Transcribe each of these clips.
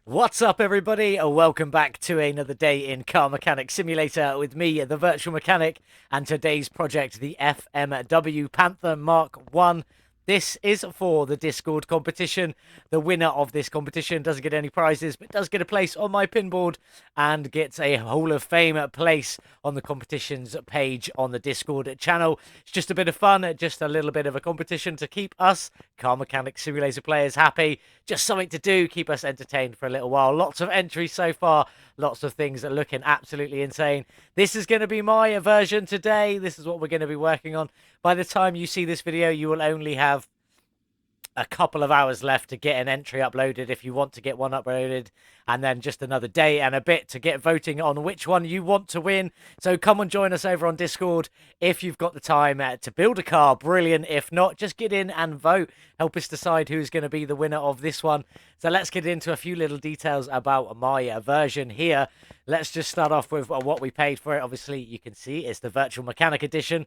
What's up, everybody? Welcome back to another day in Car Mechanic Simulator with me, the Virtual Mechanic, and today's project, the FMW Panther Mark 1. This is for the Discord competition. The winner of this competition doesn't get any prizes, but does get a place on my pinboard and gets a Hall of Fame place on the competitions page on the Discord channel. It's just a bit of fun, just a little bit of a competition to keep us Car Mechanic Simulator players happy. Just something to do, keep us entertained for a little while. Lots of entries so far, lots of things that are looking absolutely insane. This is going to be my version today. This is what we're going to be working on. By the time you see this video, you will only have a couple of hours left to get an entry uploaded if you want to get one uploaded, and then just another day and a bit to get voting on which one you want to win. So come and join us over on Discord if you've got the time to build a car. Brilliant. If not, just get in and vote. Help us decide who's going to be the winner of this one. So let's get into a few little details about my version here. Let's just start off with what we paid for it. Obviously, you can see it's the Virtual Mechanic Edition.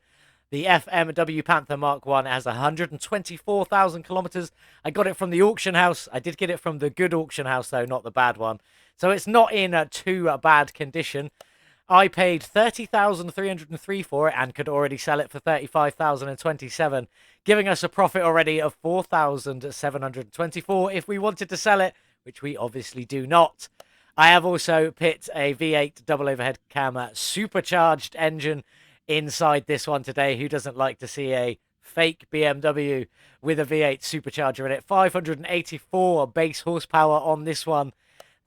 The FMW Panther Mark 1 has 124,000 kilometers. I got it from the auction house. I did get it from the good auction house, though, not the bad one. So it's not in too bad condition. I paid 30,303 for it and could already sell it for 35,027, giving us a profit already of 4,724 if we wanted to sell it, which we obviously do not. I have also put a V8 double overhead cam supercharged engine inside this one today. Who doesn't like to see a fake BMW with a V8 supercharger in it? 584 base horsepower on this one.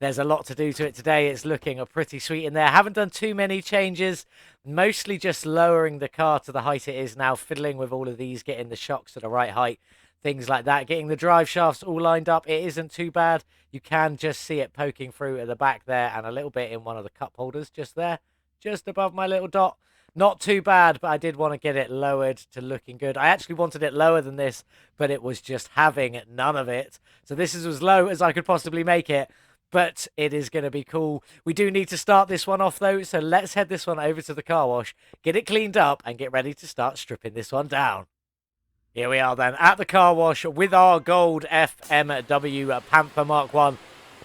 There's a lot to do to it today. It's looking pretty sweet in there. Haven't done too many changes, mostly just lowering the car to the height it is now, fiddling with all of these, getting the shocks to the right height, things like that, getting the drive shafts all lined up. It isn't too bad. You can just see it poking through at the back there and a little bit in one of the cup holders just there, just above my little dot. Not too bad, but I did want to get it lowered to looking good. I actually wanted it lower than this, but it was just having none of it. So this is as low as I could possibly make it, but it is going to be cool. We do need to start this one off, though, so let's head this one over to the car wash, get it cleaned up, and get ready to start stripping this one down. Here we are, then, at the car wash with our gold FMW Panther Mark 1.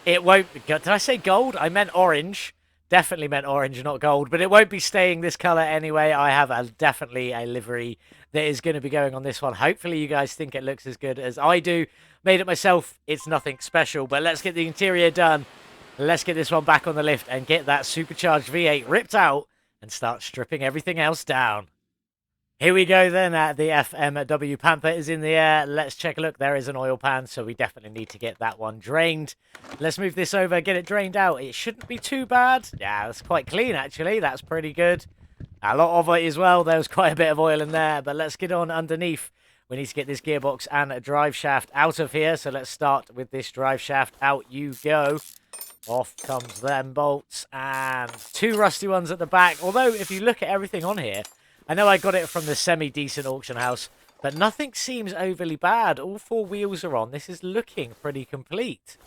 It won't be... Did I say gold? I meant orange. Definitely meant orange, not gold, but it won't be staying this color anyway. I have definitely a livery that is going to be going on this one. Hopefully you guys think it looks as good as I do. Made it myself. It's nothing special, but let's get the interior done. Let's get this one back on the lift and get that supercharged V8 ripped out and start stripping everything else down. Here we go then. The FMW Panther is in the air. Let's check a look. There is an oil pan, so we definitely need to get that one drained. Let's move this over, get it drained out. It shouldn't be too bad. Yeah, that's quite clean, actually. That's pretty good. A lot of it as well. There was quite a bit of oil in there, but let's get on underneath. We need to get this gearbox and a drive shaft out of here, so let's start with this drive shaft. Out you go. Off comes them bolts, and two rusty ones at the back. Although, if you look at everything on here, I know I got it from the semi-decent auction house, but nothing seems overly bad. All four wheels are on. This is looking pretty complete.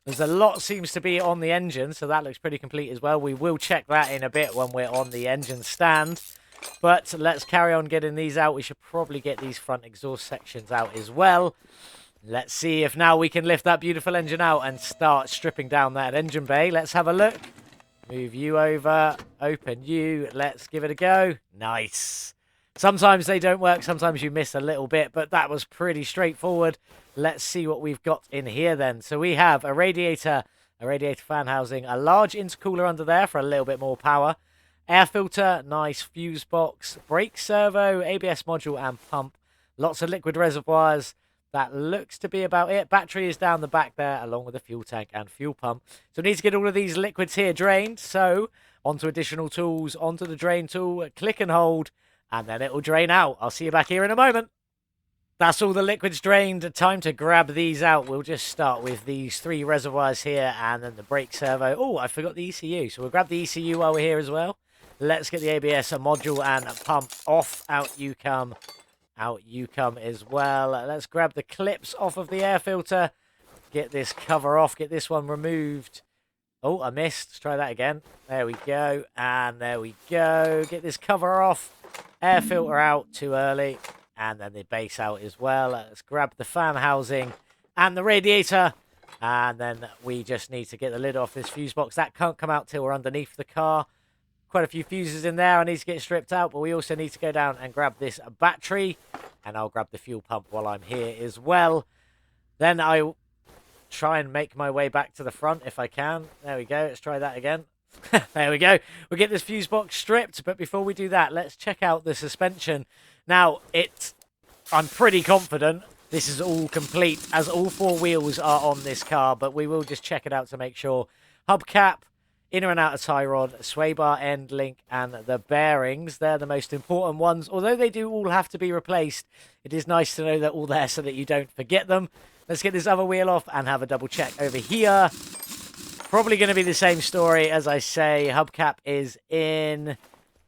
There's a lot seems to be on the engine, so that looks pretty complete as well. We will check that in a bit when we're on the engine stand. But let's carry on getting these out. We should probably get these front exhaust sections out as well. Let's see if now we can lift that beautiful engine out and start stripping down that engine bay. Let's have a look. Move you over, open you, let's give it a go. Nice. Sometimes they don't work, sometimes you miss a little bit, but that was pretty straightforward. Let's see what we've got in here then. So we have a radiator fan housing, a large intercooler under there for a little bit more power, air filter, nice fuse box, brake servo, ABS module and pump, lots of liquid reservoirs. That looks to be about it. Battery is down the back there, along with the fuel tank and fuel pump. So we need to get all of these liquids here drained. So onto additional tools, onto the drain tool, click and hold, and then it will drain out. I'll see you back here in a moment. That's all the liquids drained. Time to grab these out. We'll just start with these three reservoirs here and then the brake servo. Oh, I forgot the ECU. So we'll grab the ECU while we're here as well. Let's get the ABS module and pump off. Out you come. Out you come as well. Let's grab the clips off of the air filter. Get this cover off. Get this one removed. Oh, I missed. Let's try that again. There we go. And there we go. Get this cover off. Air filter out too early. And then the base out as well. Let's grab the fan housing and the radiator. And then we just need to get the lid off this fuse box. That can't come out till we're underneath the car. Quite a few fuses in there. I need to get stripped out, but we also need to go down and grab this battery. And I'll grab the fuel pump while I'm here as well. Then I'll try and make my way back to the front if I can. There we go. Let's try that again. There we go. We'll get this fuse box stripped, but before we do that, let's check out the suspension. Now, I'm pretty confident this is all complete, as all four wheels are on this car, but we will just check it out to make sure. Hubcap, inner and outer tie rod, sway bar end link, and the bearings. They're the most important ones. Although they do all have to be replaced, it is nice to know they're all there so that you don't forget them. Let's get this other wheel off and have a double check over here. Probably going to be the same story, as I say. Hubcap is in,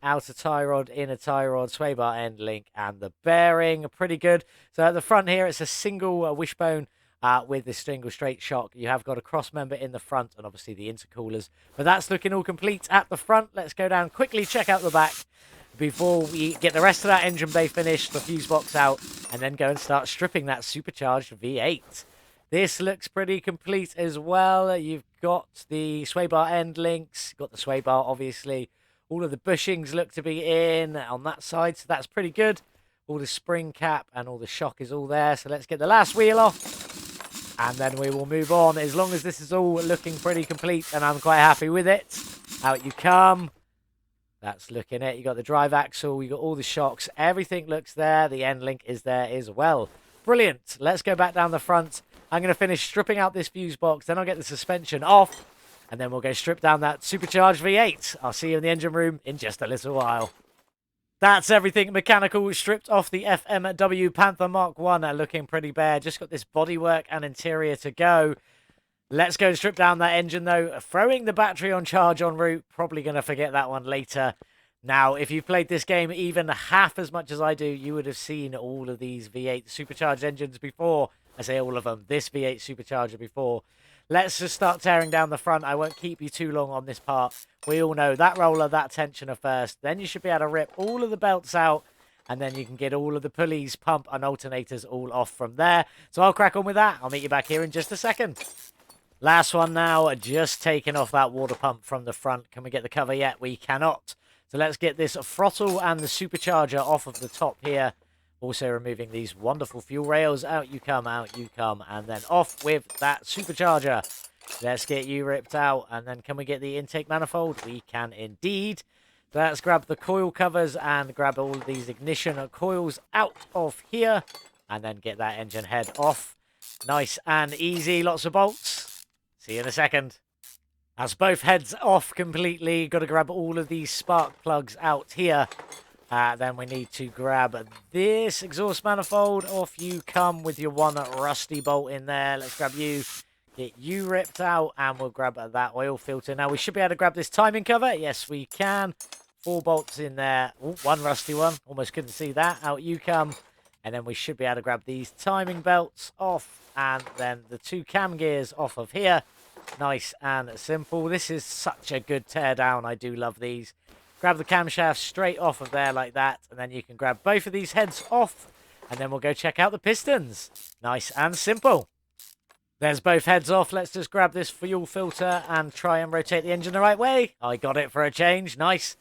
outer tie rod, inner tie rod, sway bar end link, and the bearing. Pretty good. So at the front here, it's a single wishbone with this single straight shock. You have got a cross member in the front and obviously the intercoolers. But that's looking all complete at the front. Let's go down quickly, check out the back before we get the rest of that engine bay finished, the fuse box out, and then go and start stripping that supercharged V8. This looks pretty complete as well. You've got the sway bar end links, got the sway bar, obviously. All of the bushings look to be in on that side, so that's pretty good. All the spring cap and all the shock is all there. So let's get the last wheel off, and then we will move on. As long as this is all looking pretty complete, and I'm quite happy with it. Out you come. That's looking it. You got the drive axle, you got all the shocks, everything looks there. The end link is there as well. Brilliant. Let's go back down the front. I'm going to finish stripping out this fuse box, then I'll get the suspension off, and then we'll go strip down that supercharged V8. I'll see you in the engine room in just a little while. That's everything mechanical stripped off the FMW Panther Mark 1. Looking pretty bare. Just got this bodywork and interior to go. Let's go and strip down that engine, though. Throwing the battery on charge en route. Probably going to forget that one later. Now, if you've played this game even half as much as I do, you would have seen all of these V8 supercharged engines before. I say all of them. This V8 supercharger before. Let's just start tearing down the front. I won't keep you too long on this part. We all know that roller, that tensioner first. Then you should be able to rip all of the belts out. And then you can get all of the pulleys, pump, and alternators all off from there. So I'll crack on with that. I'll meet you back here in just a second. Last one now, just taking off that water pump from the front. Can we get the cover yet? We cannot. So let's get this throttle and the supercharger off of the top here. Also removing these wonderful fuel rails. Out you come, and then off with that supercharger. Let's get you ripped out. And then can we get the intake manifold? We can indeed. So let's grab the coil covers and grab all of these ignition coils out of here. And then get that engine head off. Nice and easy. Lots of bolts. See you in a second. That's both heads off completely. Got to grab all of these spark plugs out here. Then we need to grab this exhaust manifold. Off you come with your one rusty bolt in there. Let's grab you. Get you ripped out. And we'll grab that oil filter. Now we should be able to grab this timing cover. Yes, we can. 4 bolts in there. Ooh, one rusty one. Almost couldn't see that. Out you come. And then we should be able to grab these timing belts off. And then the 2 cam gears off of here. Nice and simple. This is such a good teardown. I do love these. Grab the camshaft straight off of there like that. And then you can grab both of these heads off. And then we'll go check out the pistons. Nice and simple. There's both heads off. Let's just grab this fuel filter and try and rotate the engine the right way. I got it for a change. Nice.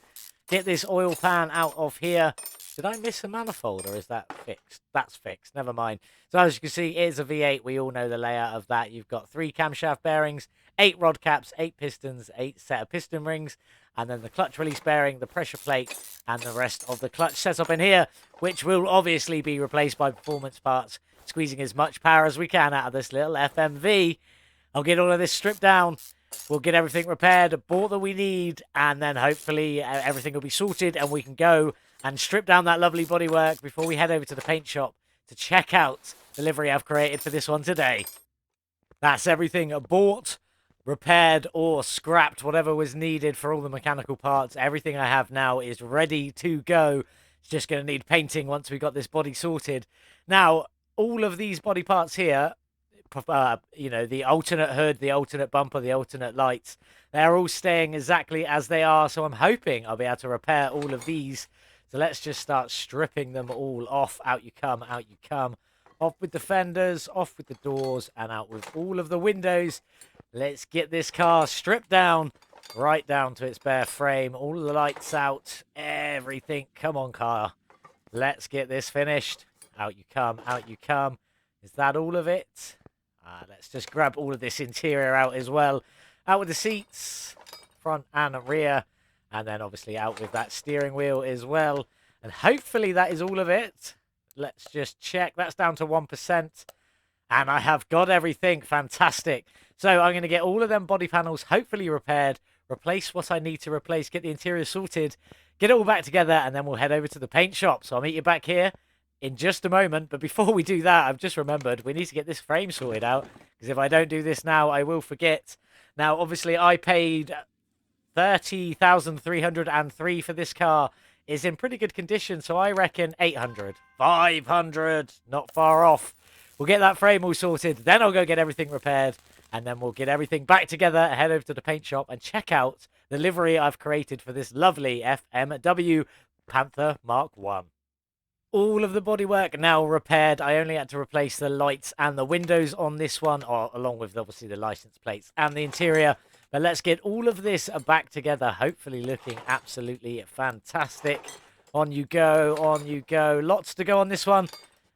Get this oil pan out of here. Did I miss a manifold or is that fixed? That's fixed. Never mind. So as you can see, it is a V8. We all know the layout of that. You've got 3 camshaft bearings, 8 rod caps, 8 pistons, 8 set of piston rings, and then the clutch release bearing, the pressure plate, and the rest of the clutch setup in here, which will obviously be replaced by performance parts, squeezing as much power as we can out of this little FMV. I'll get all of this stripped down. We'll get everything repaired, bought that we need, and then hopefully everything will be sorted and we can go and strip down that lovely bodywork before we head over to the paint shop to check out the livery I've created for this one today. That's everything bought, repaired, or scrapped, whatever was needed for all the mechanical parts. Everything I have now is ready to go. It's just going to need painting once we got this body sorted. Now, all of these body parts here, you know, the alternate hood, the alternate bumper, the alternate lights, they're all staying exactly as they are. So I'm hoping I'll be able to repair all of these. So let's just start stripping them all off. Out you come, Off with the fenders, off with the doors, and out with all of the windows. Let's get this car stripped down, right down to its bare frame. All of the lights out, everything. Come on, car. Let's get this finished. Out you come, out you come. Is that all of it? Let's just grab all of this interior out as well. Out with the seats, front and rear. And then obviously out with that steering wheel as well. And hopefully that is all of it. Let's just check. That's down to 1%. And I have got everything. Fantastic. So I'm going to get all of them body panels hopefully repaired, replace what I need to replace, get the interior sorted, get it all back together, and then we'll head over to the paint shop. So I'll meet you back here in just a moment. But before we do that, I've just remembered we need to get this frame sorted out, because if I don't do this now, I will forget. Now, obviously, I paid 30,303 for this car. Is in pretty good condition, so I reckon 800, 500, not far off. We'll get that frame all sorted, then I'll go get everything repaired, and then we'll get everything back together, head over to the paint shop, and check out the livery I've created for this lovely FMW Panther Mark 1. All of the bodywork now repaired. I only had to replace the lights and the windows on this one, along with obviously the license plates and the interior. But let's get all of this back together, hopefully looking absolutely fantastic. On you go, on you go. Lots to go on this one.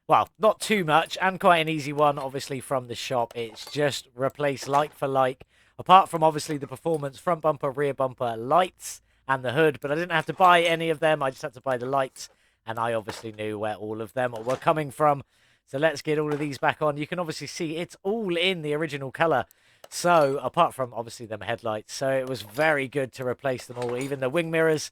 Well, not too much, and quite an easy one, obviously, from the shop. It's just replace like for like, apart from, obviously, the performance front bumper, rear bumper, lights, and the hood. But I didn't have to buy any of them. I just had to buy the lights, and I obviously knew where all of them were coming from. So let's get all of these back on. You can obviously see it's all in the original colour. So, apart from, obviously, them headlights. So, it was very good to replace them all. Even the wing mirrors.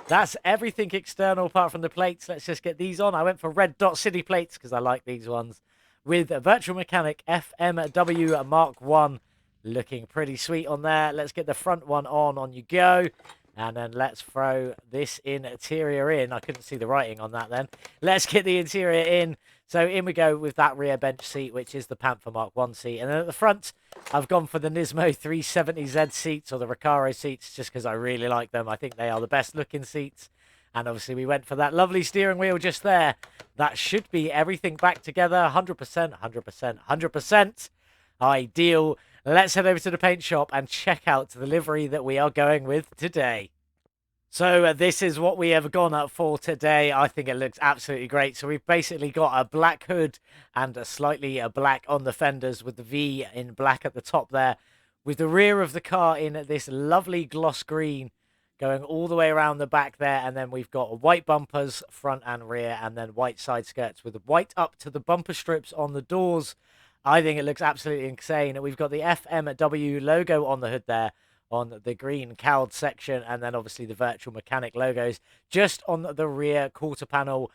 That's everything external apart from the plates. Let's just get these on. I went for red dot city plates because I like these ones. With a Virtual Mechanic FMW Mark 1. Looking pretty sweet on there. Let's get the front one on. On you go. And then let's throw this interior in. I couldn't see the writing on that then. Let's get the interior in. So in we go with that rear bench seat, which is the Panther Mark 1 seat. And then at the front, I've gone for the Nismo 370Z seats, or the Recaro seats, just because I really like them. I think they are the best looking seats. And obviously we went for that lovely steering wheel just there. That should be everything back together. 100%, 100%, 100%. Ideal. Let's head over to the paint shop and check out the livery that we are going with today. So this is what we have gone up for today. I think it looks absolutely great. So we've basically got a black hood and a slightly black on the fenders, with the V in black at the top there, with the rear of the car in this lovely gloss green going all the way around the back there. And then we've got white bumpers front and rear, and then white side skirts with the white up to the bumper strips on the doors. I think it looks absolutely insane. We've got the FMW logo on the hood there, on the green cowled section, and then obviously the Virtual Mechanic logos just on the rear quarter panel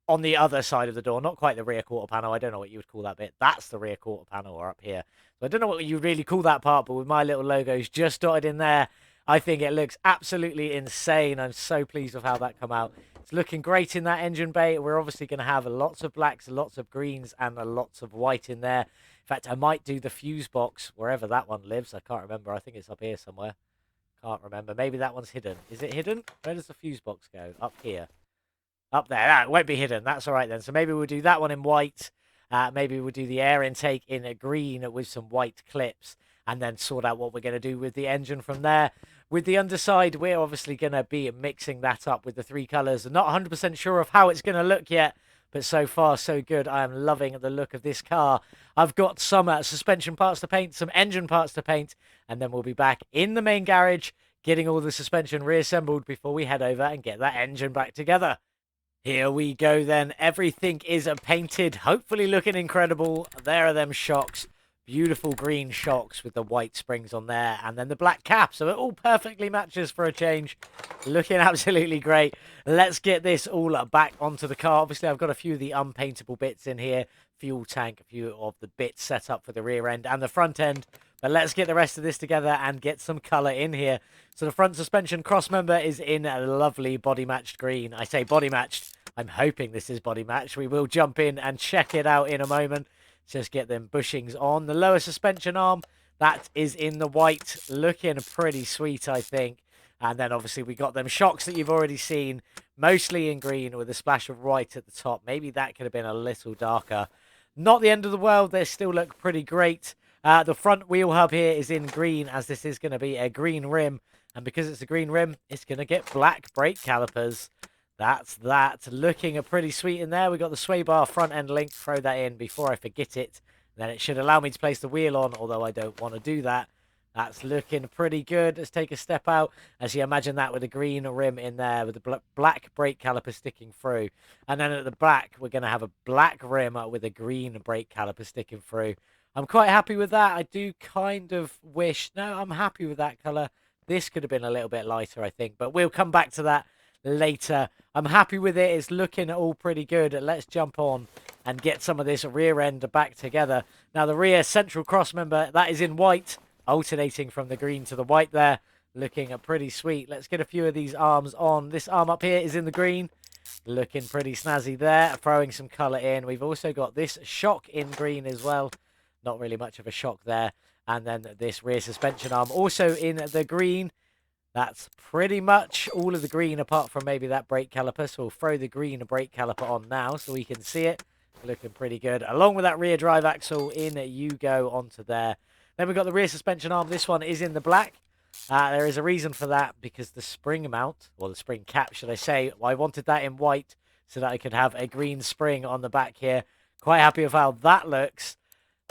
on the other side of the door. Not quite the rear quarter panel. I don't know what you would call that bit. That's the rear quarter panel, or up here. So I don't know what you really call that part, but with my little logos just dotted in there, I think it looks absolutely insane. I'm so pleased with how that come out. It's looking great in that engine bay. We're obviously going to have lots of blacks, lots of greens, and lots of white in there. In fact, I might do the fuse box wherever that one lives. I can't remember. I think it's up here somewhere. Can't remember. Maybe that one's hidden. Is it hidden? Where does the fuse box go? Up here. Up there. That won't be hidden. That's all right then. So maybe we'll do that one in white. Maybe we'll do the air intake in a green with some white clips, and then sort out what we're going to do with the engine from there. With the underside, we're obviously going to be mixing that up with the three colours. I'm not 100% sure of how it's going to look yet, but so far, so good. I am loving the look of this car. I've got some suspension parts to paint, some engine parts to paint, and then we'll be back in the main garage getting all the suspension reassembled before we head over and get that engine back together. Here we go then. Everything is painted, hopefully looking incredible. There are them shocks. Beautiful green shocks with the white springs on there, and then the black cap, so it all perfectly matches for a change. Looking absolutely great. Let's get this all back onto the car. Obviously, I've got a few of the unpaintable bits in here. Fuel tank, a few of the bits set up for the rear end and the front end. But let's get the rest of this together and get some colour in here. So the front suspension cross member is in a lovely body matched green. I say body matched. I'm hoping this is body matched. We will jump in and check it out in a moment. Just get them bushings on. The lower suspension arm, that is in the white. Looking pretty sweet, I think. And then obviously we got them shocks that you've already seen, mostly in green with a splash of white at the top. Maybe that could have been a little darker. Not the end of the world. They still look pretty great. The front wheel hub here is in green, as this is going to be a green rim. And because it's a green rim, it's going to get black brake calipers. That's that. Looking pretty sweet in there. We've got the sway bar front end link. Throw that in before I forget it. Then it should allow me to place the wheel on, although I don't want to do that. That's looking pretty good. Let's take a step out. As you imagine that with a green rim in there with the black brake caliper sticking through. And then at the back, we're going to have a black rim with a green brake caliper sticking through. I'm quite happy with that. I do kind of wish... No, I'm happy with that colour. This could have been a little bit lighter, I think. But we'll come back to that later. I'm happy with it. It's looking all pretty good. Let's jump on and get some of this rear end back together. Now, the rear central cross member, that is in white. Alternating from the green to the white there. Looking pretty sweet. Let's get a few of these arms on. This arm up here is in the green. Looking pretty snazzy there. Throwing some colour in. We've also got this shock in green as well. Not really much of a shock there. And then this rear suspension arm also in the green. That's pretty much all of the green apart from maybe that brake caliper. So we'll throw the green brake caliper on now so we can see it. Looking pretty good. Along with that rear drive axle, in you go onto there. Then we've got the rear suspension arm. This one is in the black. There is a reason for that because the spring mount, or the spring cap, should I say, I wanted that in white so that I could have a green spring on the back here. Quite happy with how that looks.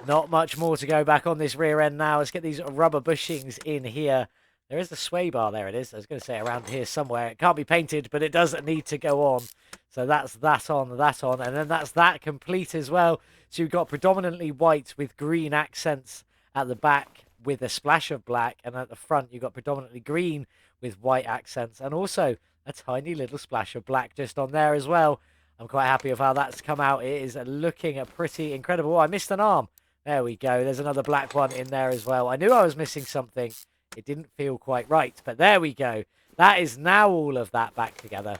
Not much more to go back on this rear end now. Let's get these rubber bushings in here. There is the sway bar. There it is. I was going to say around here somewhere. It can't be painted, but it doesn't need to go on. So that's that on, and then that's that complete as well. So you've got predominantly white with green accents at the back with a splash of black, and at the front you've got predominantly green with white accents, and also a tiny little splash of black just on there as well. I'm quite happy with how that's come out. It is looking pretty incredible. Oh, I missed an arm. There we go. There's another black one in there as well. I knew I was missing something. It didn't feel quite right, but there we go. That is now all of that back together.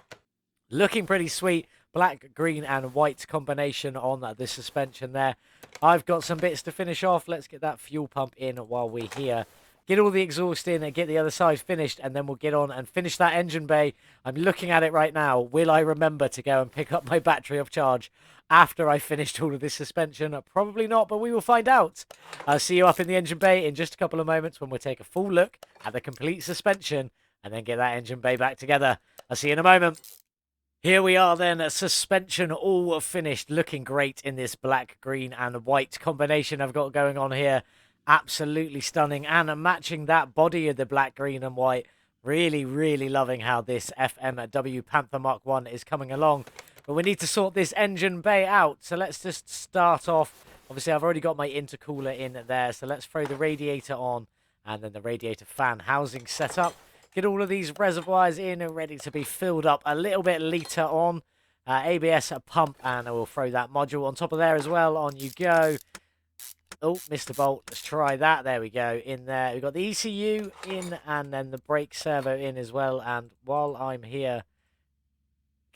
Looking pretty sweet. Black, green, and white combination on the suspension there. I've got some bits to finish off. Let's get that fuel pump in while we're here. Get all the exhaust in and get the other side finished, and then we'll get on and finish that engine bay. I'm looking at it right now. Will I remember to go and pick up my battery off charge after I finished all of this suspension? Probably not, but we will find out. I'll see you up in the engine bay in just a couple of moments when we'll take a full look at the complete suspension and then get that engine bay back together. I'll see you in a moment. Here we are then, suspension all finished, looking great in this black, green and white combination I've got going on here. Absolutely stunning, and matching that body of the black, green and white. Really, really loving how this FMW Panther Mark 1 is coming along. But we need to sort this engine bay out, so let's just start off. Obviously, I've already got my intercooler in there, so let's throw the radiator on and then the radiator fan housing set up. Get all of these reservoirs in and ready to be filled up a little bit later on. ABS pump, and I will throw that module on top of there as well. On you go. Oh, missed the bolt. Let's try that. There we go. In there. We've got the ECU in and then the brake servo in as well. And while I'm here,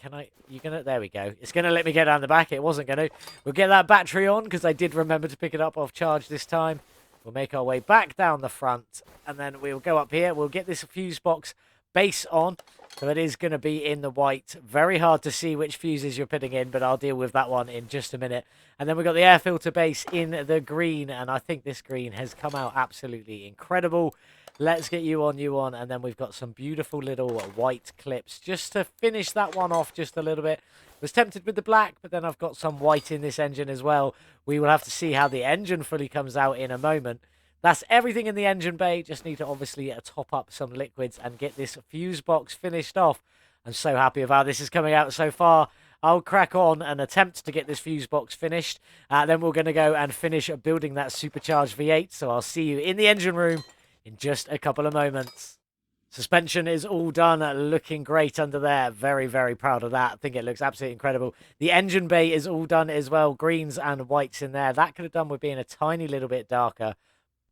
there we go. It's going to let me get down the back. It wasn't going to. We'll get that battery on because I did remember to pick it up off charge this time. We'll make our way back down the front, and then we'll go up here. We'll get this fuse box base on. So it is going to be in the white. Very hard to see which fuses you're putting in, but I'll deal with that one in just a minute. And then we've got the air filter base in the green, and I think this green has come out absolutely incredible. Let's get you on, and then we've got some beautiful little white clips just to finish that one off just a little bit. Was tempted with the black, but then I've got some white in this engine as well. We will have to see how the engine fully comes out in a moment. That's everything in the engine bay. Just need to obviously top up some liquids and get this fuse box finished off. I'm so happy with how this is coming out so far. I'll crack on and attempt to get this fuse box finished. Then we're going to go and finish building that supercharged V8. So I'll see you in the engine room in just a couple of moments. Suspension is all done, looking great under there. Very, very proud of that. I think it looks absolutely incredible. The engine bay is all done as well. Greens and whites in there. That could have done with being a tiny little bit darker,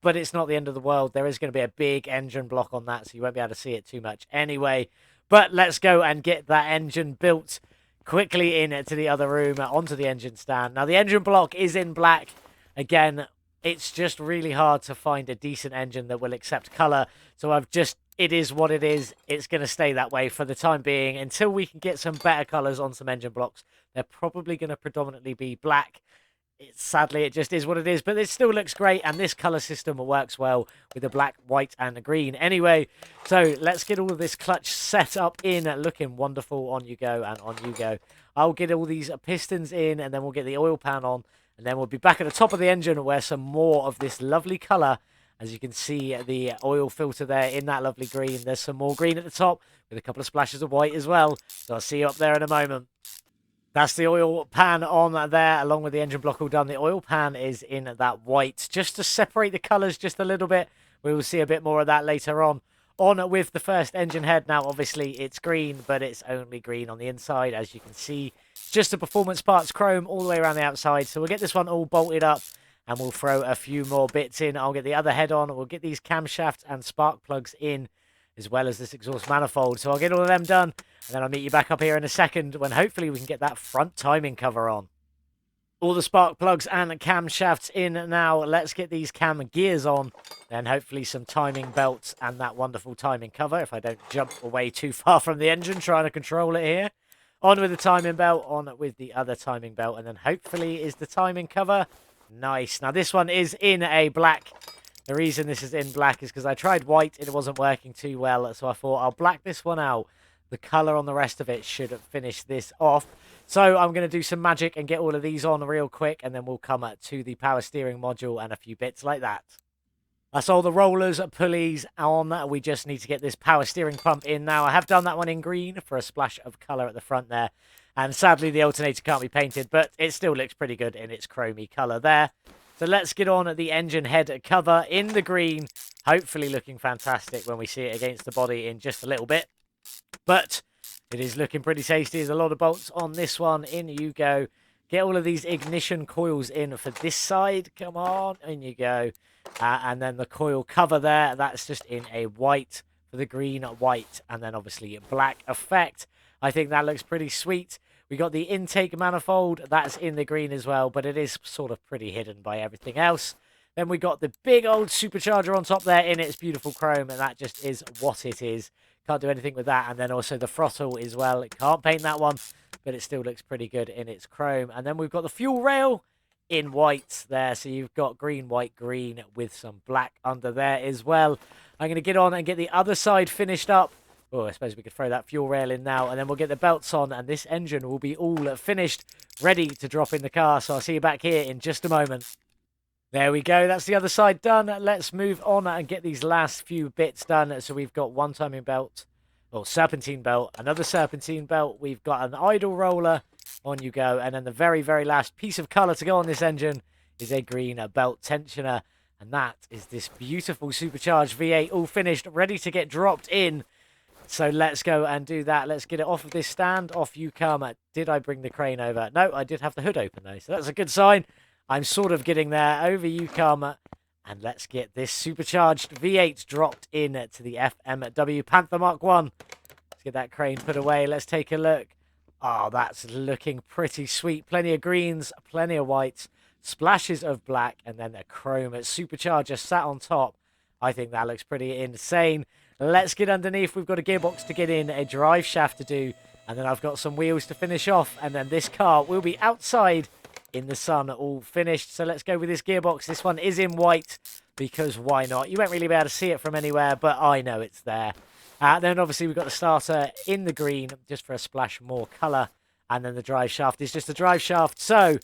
but it's not the end of the world. There is going to be a big engine block on that, so you won't be able to see it too much anyway. But let's go and get that engine built quickly into the other room, onto the engine stand. Now, the engine block is in black. Again, it's just really hard to find a decent engine that will accept color. So it is what it is. It's going to stay that way for the time being until we can get some better colors on some engine blocks. They're probably going to predominantly be black. Sadly, it just is what it is, but it still looks great, and this color system works well with the black, white, and the green. Anyway, so let's get all of this clutch set up in, looking wonderful. On you go, and on you go. I'll get all these pistons in, and then we'll get the oil pan on, and then we'll be back at the top of the engine where some more of this lovely color, as you can see the oil filter there in that lovely green. There's some more green at the top with a couple of splashes of white as well. So I'll see you up there in a moment. That's the oil pan on there, along with the engine block all done. The oil pan is in that white, just to separate the colours just a little bit. We will see a bit more of that later on. On with the first engine head. Now, obviously, it's green, but it's only green on the inside, as you can see. Just the performance parts chrome all the way around the outside. So we'll get this one all bolted up, and we'll throw a few more bits in. I'll get the other head on. We'll get these camshafts and spark plugs in, as well as this exhaust manifold. So I'll get all of them done, and then I'll meet you back up here in a second when hopefully we can get that front timing cover on. All the spark plugs and camshafts in now. Let's get these cam gears on, then hopefully some timing belts and that wonderful timing cover, if I don't jump away too far from the engine trying to control it here. On with the timing belt, on with the other timing belt, and then hopefully is the timing cover. Nice. Now this one is in a black. The reason this is in black is because I tried white and it wasn't working too well, so I thought I'll black this one out. The colour on the rest of it should finish this off. So I'm going to do some magic and get all of these on real quick, and then we'll come to the power steering module and a few bits like that. That's all the rollers, pulleys on. We just need to get this power steering pump in now. I have done that one in green for a splash of colour at the front there. And sadly, the alternator can't be painted, but it still looks pretty good in its chromey colour there. So let's get on at the engine head cover in the green. Hopefully looking fantastic when we see it against the body in just a little bit. But it is looking pretty tasty. There's a lot of bolts on this one. In you go. Get all of these ignition coils in for this side. Come on. In you go. And then the coil cover there. That's just in a white for the green, white, and then obviously a black effect. I think that looks pretty sweet. We got the intake manifold. That's in the green as well, but it is sort of pretty hidden by everything else. Then we got the big old supercharger on top there in its beautiful chrome, and that just is what it is. Can't do anything with that. And then also the throttle as well. It can't paint that one, but it still looks pretty good in its chrome. And then we've got the fuel rail in white there. So you've got green, white, green with some black under there as well. I'm going to get on and get the other side finished up. Oh, I suppose we could throw that fuel rail in now, and then we'll get the belts on, and this engine will be all finished, ready to drop in the car. So I'll see you back here in just a moment. There we go. That's the other side done. Let's move on and get these last few bits done. So we've got one timing belt, or serpentine belt, another serpentine belt. We've got an idle roller. On you go. And then the very, very last piece of colour to go on this engine is a green belt tensioner. And that is this beautiful supercharged V8 all finished, ready to get dropped in. So let's go and do that. Let's get it off of this stand. Off you come. Did I bring the crane over? No, I did have the hood open though. So that's a good sign. I'm sort of getting there. Over you come. And let's get this supercharged V8 dropped in to the FMW Panther Mark 1. Let's get that crane put away. Let's take a look. Oh, that's looking pretty sweet. Plenty of greens, plenty of whites, splashes of black, and then a chrome supercharger sat on top. I think that looks pretty insane. Let's get underneath. We've got a gearbox to get in, a drive shaft to do, and then I've got some wheels to finish off, and then this car will be outside in the sun all finished. So let's go with this gearbox. This one is in white because why not? You won't really be able to see it from anywhere, but I know it's there. Then obviously we've got the starter in the green just for a splash more colour, and then the drive shaft is just a drive shaft. So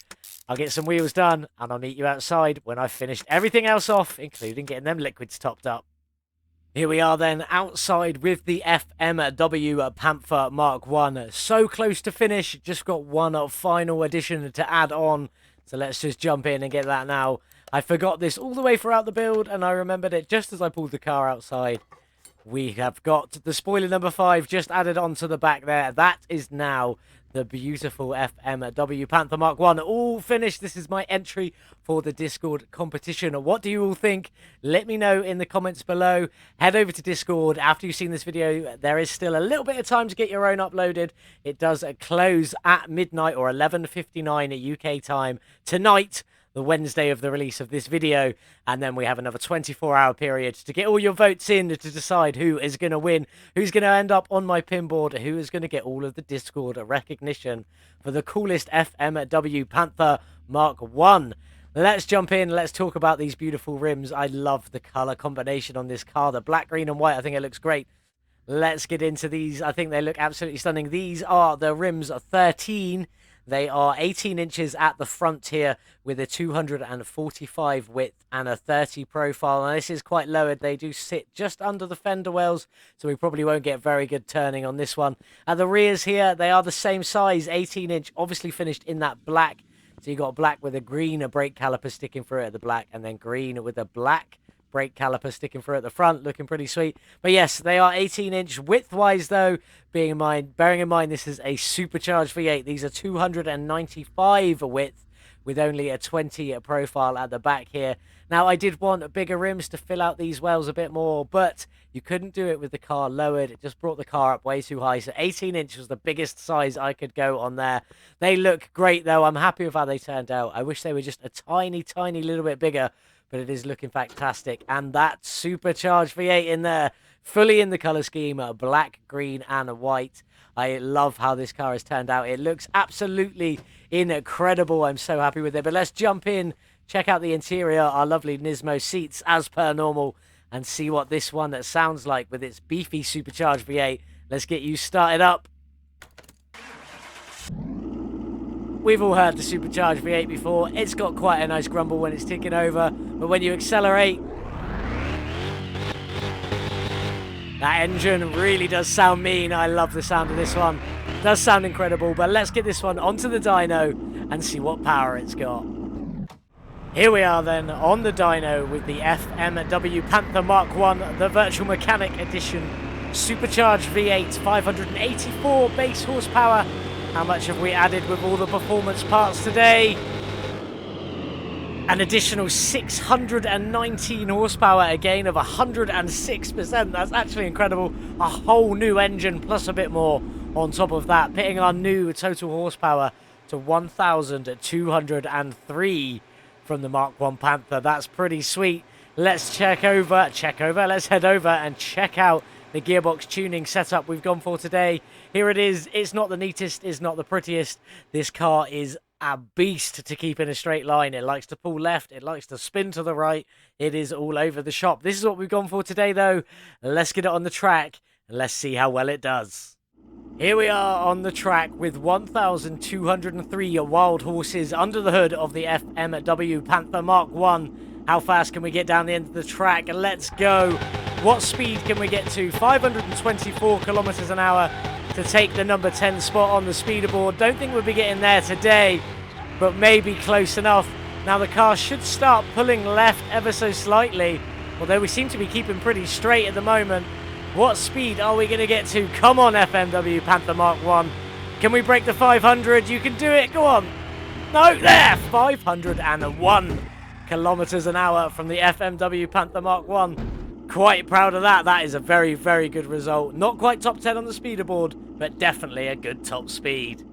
I'll get some wheels done and I'll meet you outside when I've finished everything else off, including getting them liquids topped up. Here we are then outside with the FMW Panther Mark 1. So close to finish, just got one final addition to add on. So let's just jump in and get that now. I forgot this all the way throughout the build, and I remembered it just as I pulled the car outside. We have got the spoiler number 5 just added onto the back there. That is now the beautiful FMW Panther Mark 1 all finished. This is my entry for the Discord competition. What do you all think? Let me know in the comments below. Head over to Discord after you've seen this video. There is still a little bit of time to get your own uploaded. It does close at midnight or 11:59 UK time tonight, the Wednesday of the release of this video, and then we have another 24-hour period to get all your votes in to decide who is going to win, who's going to end up on my pin board, who is going to get all of the Discord recognition for the coolest FMW Panther Mark 1. Let's jump in. Let's talk about these beautiful rims. I love the color combination on this car. The black, green, and white. I think it looks great. Let's get into these. I think they look absolutely stunning. These are the rims 13. They are 18 inches at the front here with a 245 width and a 30 profile. And this is quite lowered. They do sit just under the fender wells, so we probably won't get very good turning on this one. At the rears here, they are the same size, 18 inch, obviously finished in that black. So you got black with a green brake caliper sticking through it at the black, and then green with a black brake caliper sticking through at the front, looking pretty sweet. But yes, they are 18 inch width-wise though, bearing in mind this is a supercharged V8. These are 295 width with only a 20 profile at the back here. Now, I did want bigger rims to fill out these wells a bit more, but you couldn't do it with the car lowered. It just brought the car up way too high. So 18 inch was the biggest size I could go on there. They look great though. I'm happy with how they turned out. I wish they were just a tiny, tiny little bit bigger, but it is looking fantastic. And that supercharged V8 in there, fully in the color scheme, black, green, and white. I love how this car has turned out. It looks absolutely incredible. I'm so happy with it. But let's jump in, check out the interior, our lovely Nismo seats as per normal, and see what this one that sounds like with its beefy supercharged V8. Let's get you started up. We've all heard the supercharged V8 before. It's got quite a nice grumble when it's ticking over, but when you accelerate, that engine really does sound mean. I love the sound of this one. It does sound incredible, but let's get this one onto the dyno and see what power it's got. Here we are then on the dyno with the FMW Panther Mark 1, the Virtual Mechanic Edition. Supercharged V8, 584 base horsepower. How much have we added with all the performance parts today? An additional 619 horsepower, a gain of 106%. That's actually incredible. A whole new engine plus a bit more on top of that, pitting our new total horsepower to 1,203 from the Mark 1 Panther. That's pretty sweet. Let's let's head over and check out the gearbox tuning setup we've gone for today. Here it is. It's not the neatest, it's not the prettiest. This car is a beast to keep in a straight line. It likes to pull left, it likes to spin to the right. It is all over the shop. This is what we've gone for today though. Let's get it on the track and let's see how well it does. Here we are on the track with 1,203 wild horses under the hood of the FMW Panther Mark 1. How fast can we get down the end of the track? Let's go. What speed can we get to? 524 kilometers an hour to take the number 10 spot on the speederboard. Don't think we'll be getting there today, but maybe close enough. Now the car should start pulling left ever so slightly, although we seem to be keeping pretty straight at the moment. What speed are we going to get to? Come on, FMW Panther Mark 1. Can we break the 500? You can do it. Go on. No, there. 501 kilometers an hour from the FMW Panther Mark 1. Quite proud of that. That is a very, very good result. Not quite top 10 on the speederboard, but definitely a good top speed.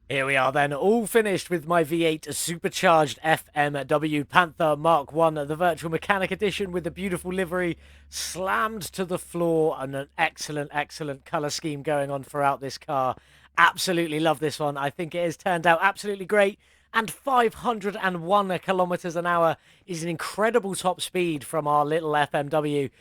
Here we are then, all finished with my V8 supercharged FMW Panther Mark 1, the Virtual Mechanic Edition with the beautiful livery slammed to the floor and an excellent, excellent colour scheme going on throughout this car. Absolutely love this one. I think it has turned out absolutely great. And 501 kilometers an hour is an incredible top speed from our little FMW.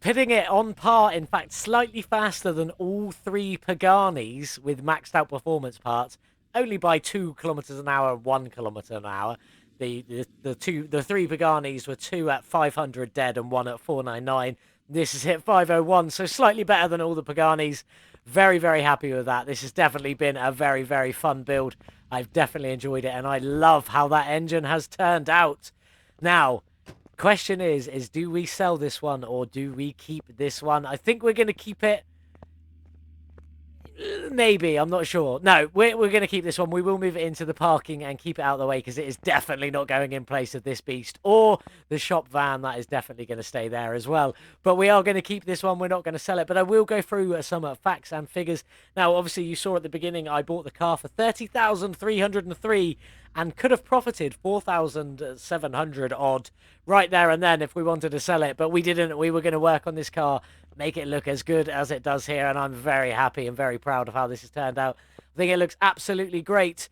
Pitting it on par, in fact, slightly faster than all three Paganis with maxed out performance parts, only by 2 kilometers an hour, 1 kilometer an hour. The three Paganis were 2 at 500 dead and 1 at 499. This has hit 501, so slightly better than all the Paganis. Very, very happy with that. This has definitely been a very, very fun build. I've definitely enjoyed it, and I love how that engine has turned out. Now, question is do we sell this one or do we keep this one? I think we're going to keep it. Maybe, I'm not sure. No, we're going to keep this one. We will move it into the parking and keep it out of the way because it is definitely not going in place of this beast or the shop van. That is definitely going to stay there as well. But we are going to keep this one. We're not going to sell it, but I will go through some facts and figures. Now, obviously, you saw at the beginning, I bought the car for 30,303 and could have profited 4,700 odd right there and then if we wanted to sell it, but we didn't. We were going to work on this car, make it look as good as it does here, and I'm very happy and very proud of how this has turned out. I think it looks absolutely great.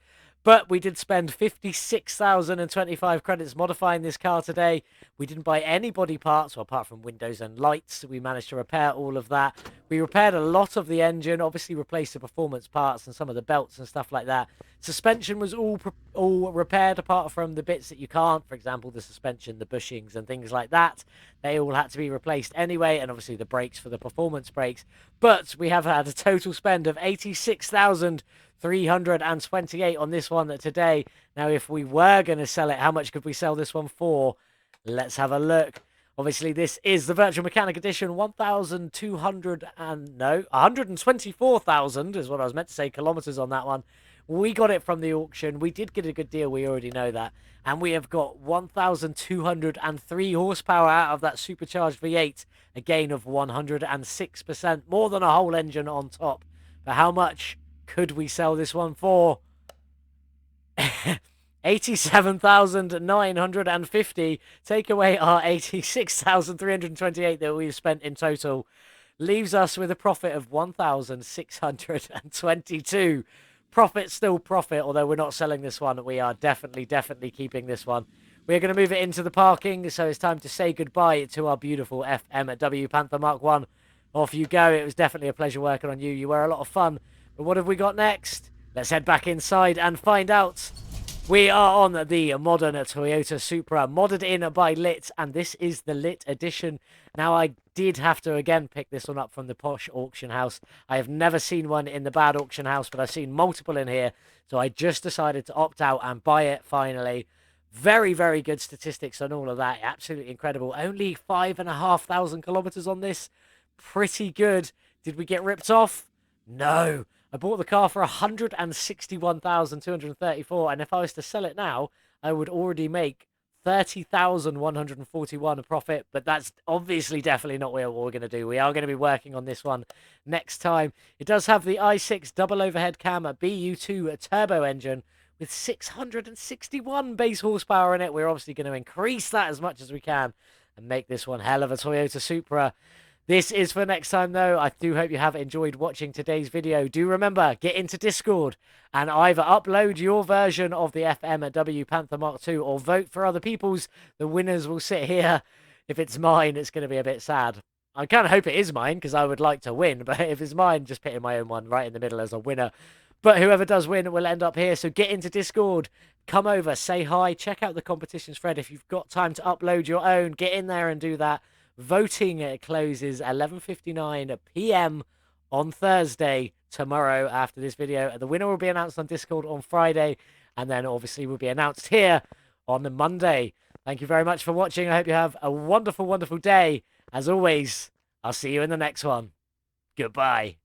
But we did spend 56,025 credits modifying this car today. We didn't buy any body parts, well, apart from windows and lights. We managed to repair all of that. We repaired a lot of the engine, obviously replaced the performance parts and some of the belts and stuff like that. Suspension was all repaired apart from the bits that you can't. For example, the suspension, the bushings and things like that. They all had to be replaced anyway, and obviously the brakes for the performance brakes. But we have had a total spend of 86,328 on this one today. Now, if we were going to sell it, how much could we sell this one for? Let's have a look. Obviously, this is the Virtual Mechanic Edition. 124,000 is what I was meant to say, kilometers on that one. We got it from the auction. We did get a good deal. We already know that. And we have got 1,203 horsepower out of that supercharged V8. A gain of 106%. More than a whole engine on top. But how much could we sell this one for? 87,950. Take away our 86,328 that we've spent in total. Leaves us with a profit of 1,622. Profit still profit, although we're not selling this one. We are definitely keeping this one. We're going to move it into the parking, so it's time to say goodbye to our beautiful FMW Panther Mark 1. Off you go. It was definitely a pleasure working on you. You were a lot of fun. But what have we got next? Let's head back inside and find out. We are on the modern Toyota Supra, modded in by Lit, and this is the Lit edition. Now, I did have to, again, pick this one up from the posh auction house. I have never seen one in the bad auction house, but I've seen multiple in here, so I just decided to opt out and buy it finally. Very good statistics on all of that. Absolutely incredible. Only 5,500 kilometers on this. Pretty good. Did we get ripped off? No. I bought the car for 161,234, and if I was to sell it now, I would already make 30,141 a profit, but that's obviously definitely not what we're going to do. We are going to be working on this one next time. It does have the i6 double overhead cam BU2 turbo engine with 661 base horsepower in it. We're obviously going to increase that as much as we can and make this one hell of a Toyota Supra. This is for next time, though. I do hope you have enjoyed watching today's video. Do remember, get into Discord and either upload your version of the FMW Panther Mark II or vote for other people's. The winners will sit here. If it's mine, it's going to be a bit sad. I kind of hope it is mine because I would like to win. But if it's mine, just putting my own one right in the middle as a winner. But whoever does win will end up here. So get into Discord. Come over, say hi, check out the competitions thread. If you've got time to upload your own, get in there and do that. Voting closes 11:59 p.m. on Thursday, tomorrow after this video. The winner will be announced on Discord on Friday, and then obviously will be announced here on Monday. Thank you very much for watching. I hope you have a wonderful day. As always, I'll see you in the next one. Goodbye.